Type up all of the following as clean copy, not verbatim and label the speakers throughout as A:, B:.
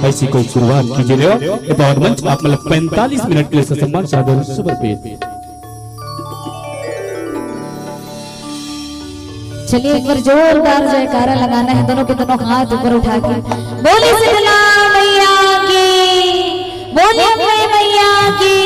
A: ऐसी कोई शुरुआत कीजिए और मंच आप मतलब 45 मिनट के लिए ससम्मान सादर समर्पित।
B: चलिए एक बार जोरदार जयकारा लगाना है, दोनों के दोनों हाथ ऊपर उठा के बोले शीतला मैया की, बोले मैया की।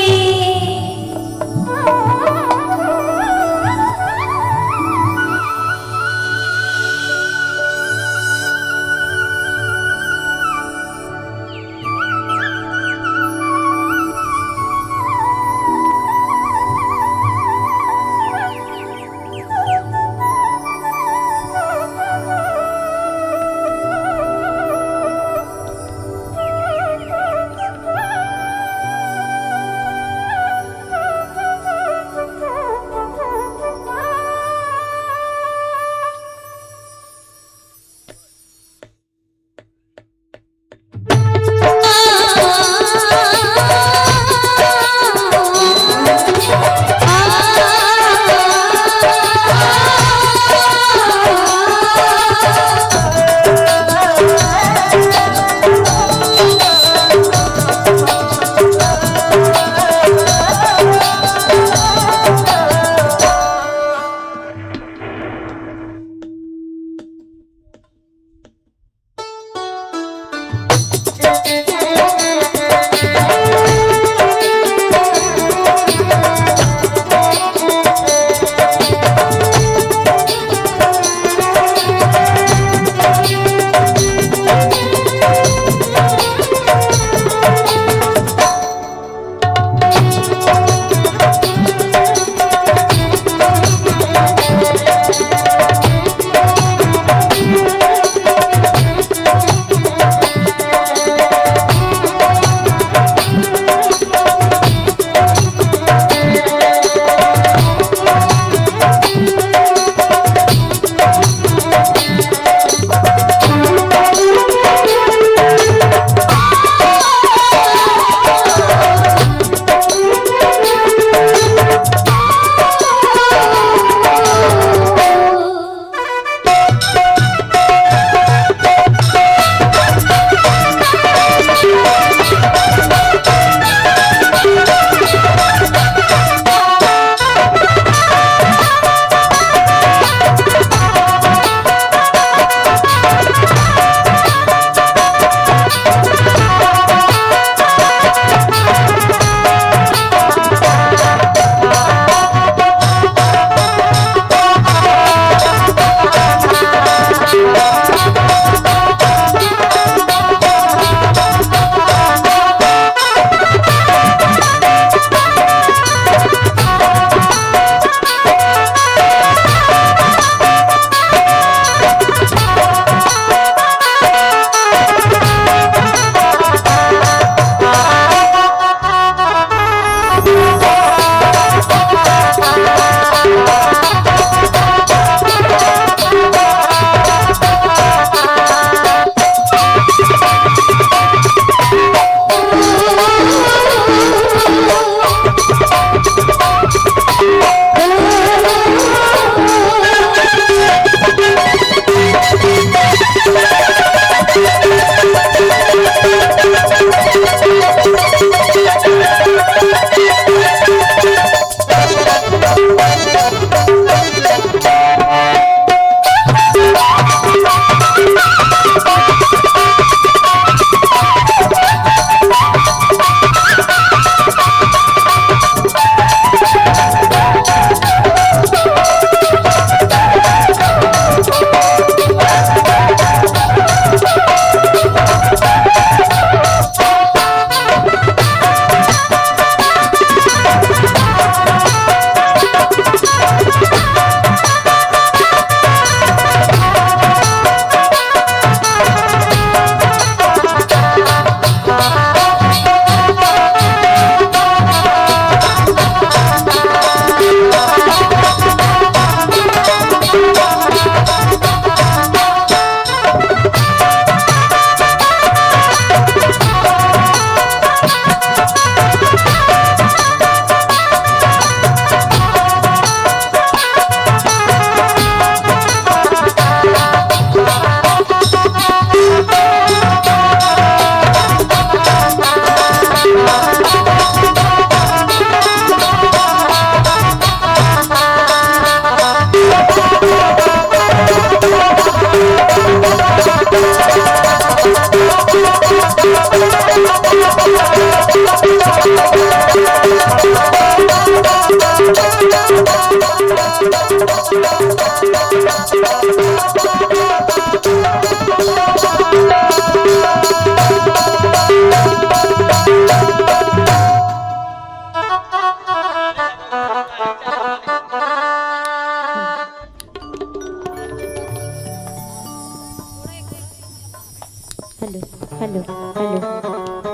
B: Hello hello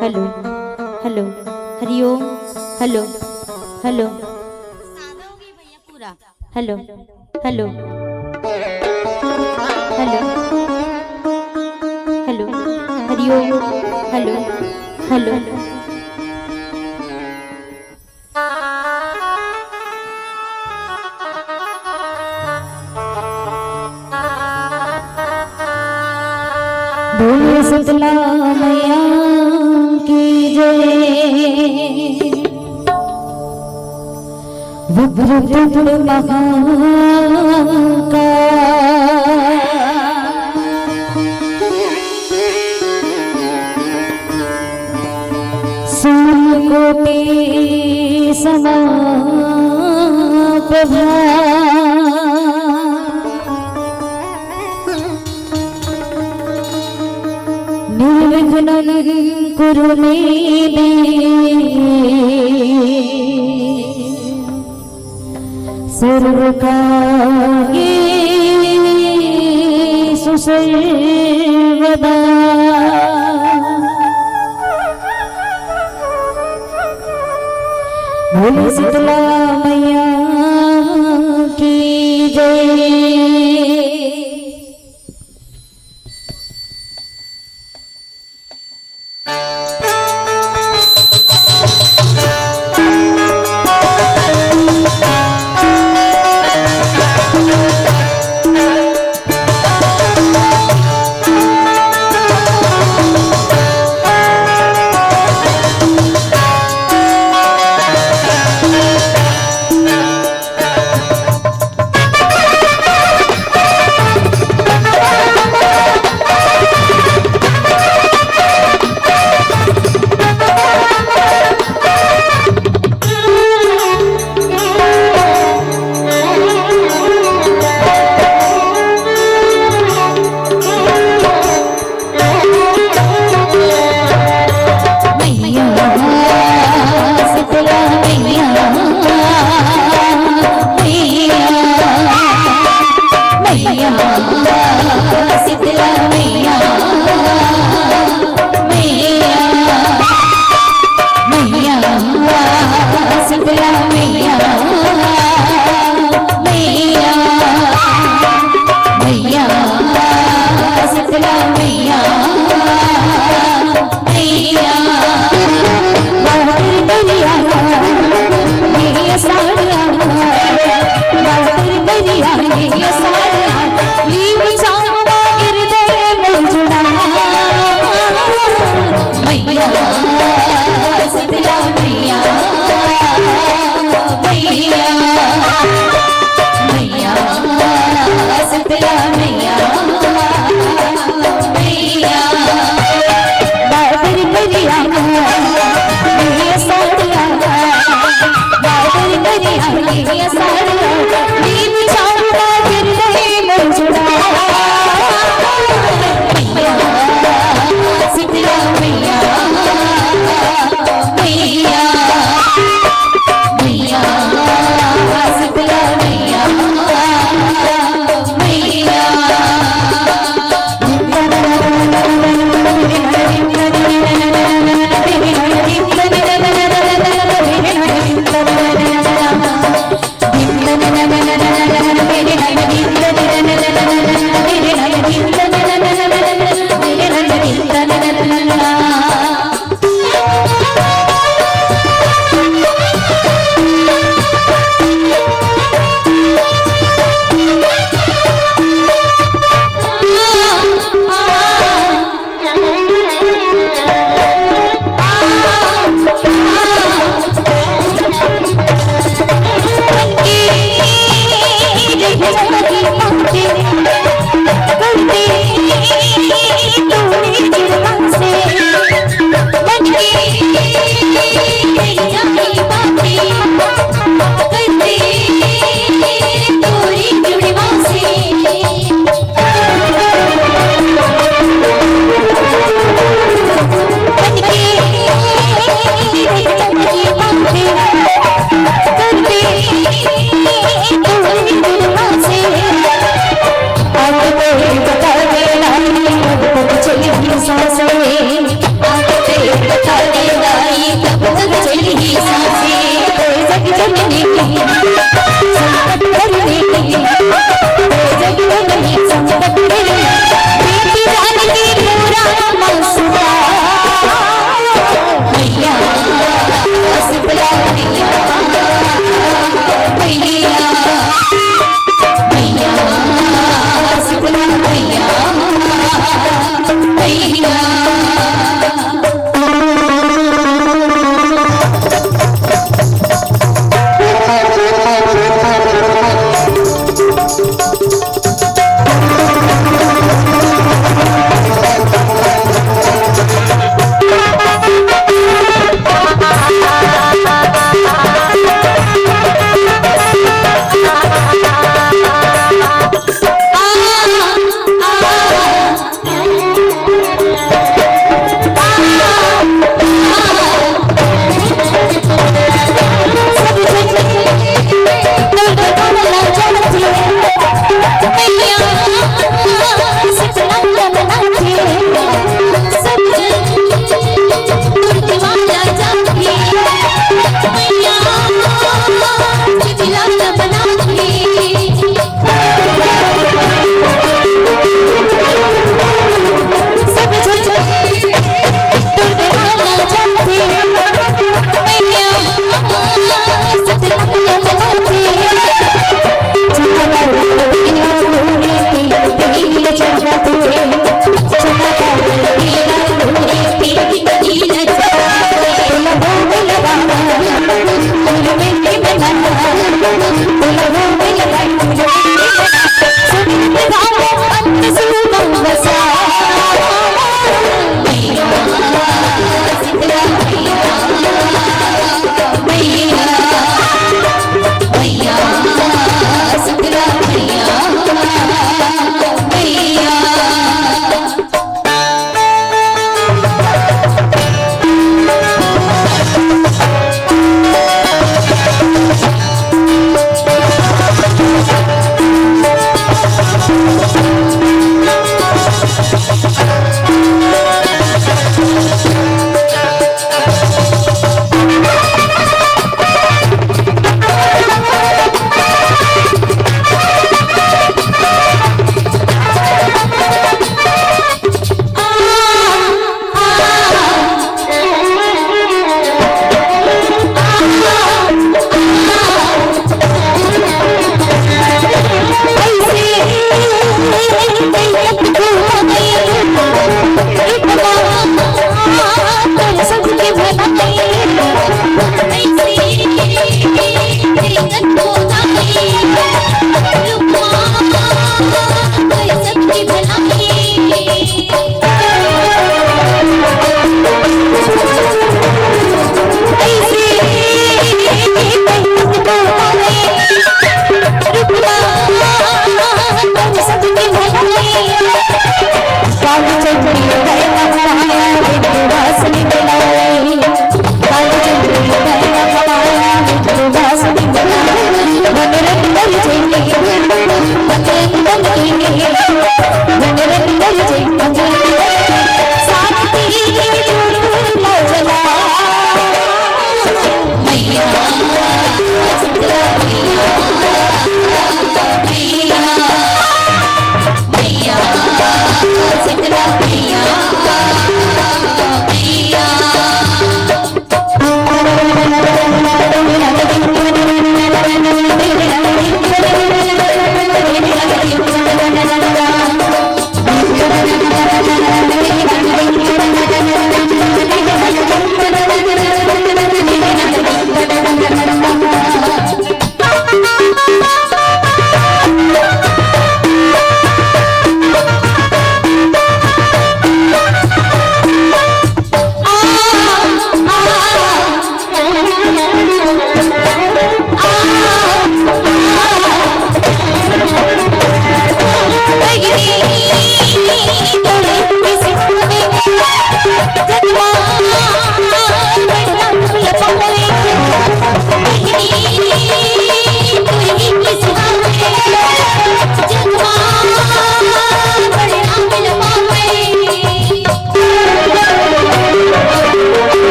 B: hello hello hello Hariom hello hello hello hello hello hello Hariom hello hello बोले शीतला मैया की जय। वक्रतुंड महाकाय सूर्यकोटि समप्रभा निर्विघ्नं कुरु मे सर्वकार्येषु सर्वदा। बोले शीतला मैया की जय।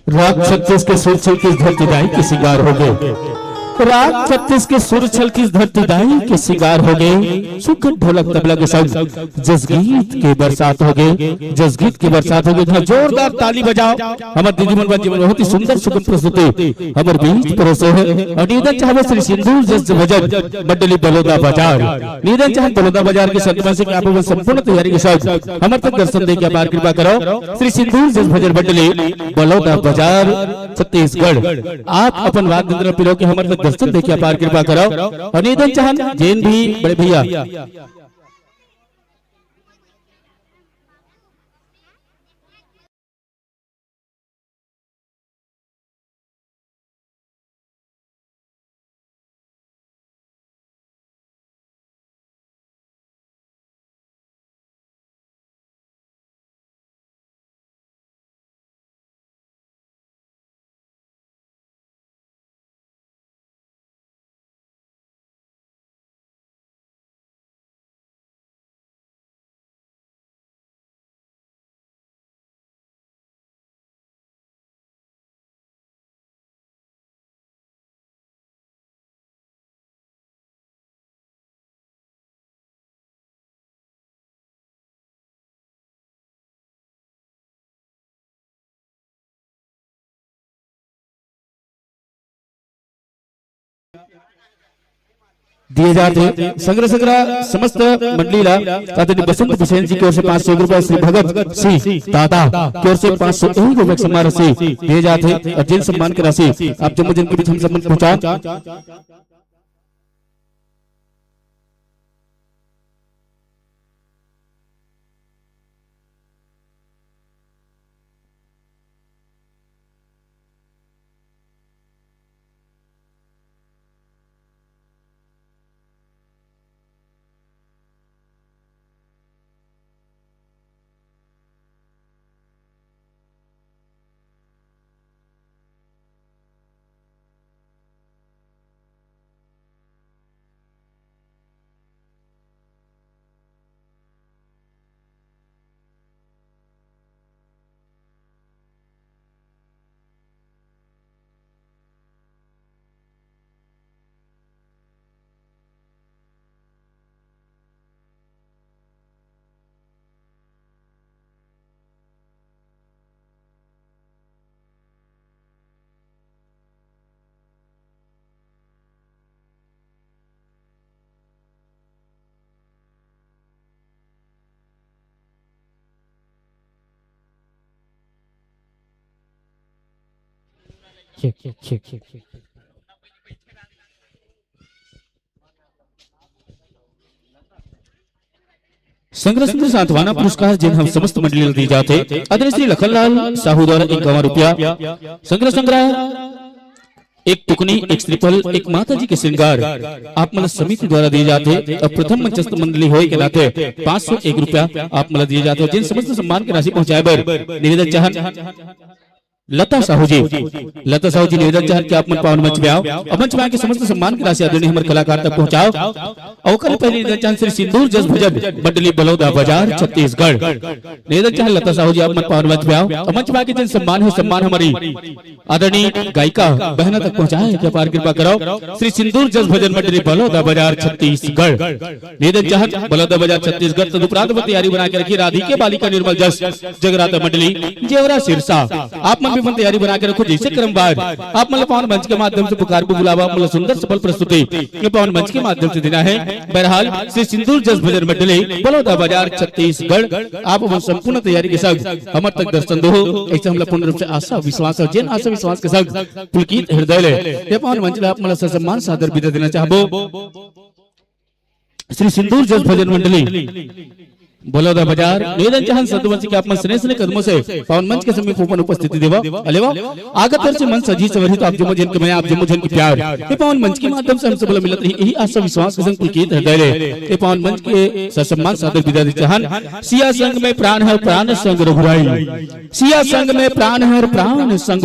A: राग 36 के सुर छल की धरती दाई के सिंगार हो गए। राग 36 के सुर छल की धरती दाई के सिंगार हो गए। सुखद ढोलक तबला के संग जसगीत के बरसात हो गए। जसगीत की बरसात हो गई। जोरदार ताली बजाओ। हमारे दीदी मन जीवन बहुत ही सुंदर सुगम प्रस्तुति हमारे बीच परोसे है। और निवेदन चाहे श्री सिंदूर जस भजन मंडली बलौदा बाजार, निवेदन चाहे बलौदा बाजार के संतमान से आप संपूर्ण तैयारी के साथ हमारे तक दर्शन दे के अपार कृपा करो। श्री सिंदूर जस भजन मंडली बलौदा बाजार छत्तीसगढ़। आप अपन वाद यंत्र पिलो के हमारे तक दर्शन दे के अपार कृपा करो। और निवेदन चाहे जैन भी बड़े भैया दिए जाते संग्रह समस्त मंडलीला तातनी बसंत बिसेन जी की ओर से 500 रुपए, श्री भगत सिंह दादा की ओर से 501 रुपए सम्मान राशि दिए जाते। और जिन सम्मान की राशि आप जम्मू जन के बीच हम सम्मान पहुंचा। संग्रह सांत्वना पुरस्कार जिन हम समस्त मंडली दी जाते। आदरणीय श्री लखनलाल साहू द्वारा 51 रुपया। संग्रह एक टुकनी, एक श्रीफल, एक माता जी के श्रृंगार आप मतलब समिति द्वारा दिए जाते। और प्रथम मंचस्थ मंडली होए के नाते 501 रुपया आप मतलब दिए जाते। जिन समस्त सम्मान की राशि पहुंचाए बर निवेदन चाहन लता साहू जी निवेदन चाहत कि आप मन पावन मंच में आओ और मंच में आके समस्त सम्मान की राशि आदरणीय हमारे कलाकार तक पहुंचाओ। और पहले निवेदन चाहत श्री सिंदूर जस भजन मंडली बलौदा बाजार छत्तीसगढ़। निवेदन चाहत लता साहू जी आप मन पावन मंच में आओ और मंच में आके जिन सम्मान है सम्मान हमारी आदरणीय गायिका बहना तक पहुंचाए कि अपार कृपा करो। श्री सिंदूर जस भजन मंडली बलौदा बाजार छत्तीसगढ़। निवेदन चाहत बलौदा बाजार छत्तीसगढ़ तदुपरांत तैयारी बना के रखी राधिके बालिका निर्मल जस जगराता मंडली जेवरा सिरसा। आप मन भी तैयारी बना के रखो। जैसे क्रमवार आप मतलब पावन मंच के माध्यम से पुकार को बुलावा मतलब सुंदर सफल प्रस्तुति पावन मंच के माध्यम से देना है। बहरहाल श्री सिंदूर जस भजन मंडली बलौदा बाजार छत्तीसगढ़ आप संपूर्ण तैयारी के साथ हमारे तक दर्शन दो। ऐसे हम पूर्ण रूप से आशा विश्वास और जन आशा विश्वास के साथ पुलकित हृदय ले पावन मंच आप मतलब सम्मान सादर विदा देना चाहबो। श्री सिंदूर जस भजन मंडली बलौदा बाजार निवेदन चाहन सदवंशी के आप मन स्नेह कदमों से पावन मंच के समीप ओपन उपस्थिति देवा अलेवा आगत वर्ष मन सजी सवरी तो आप जम्मू जन के मैं आप जम्मू जन की प्यार ये पावन मंच के माध्यम से हम सब मिलत रही यही आशा विश्वास के संग पुलकित हृदय ले ये पावन मंच के ससम्मान सादर विदा दे चाहन। सिया संग में प्राण है प्राण संग रघुराई, सिया संग में प्राण है प्राण संग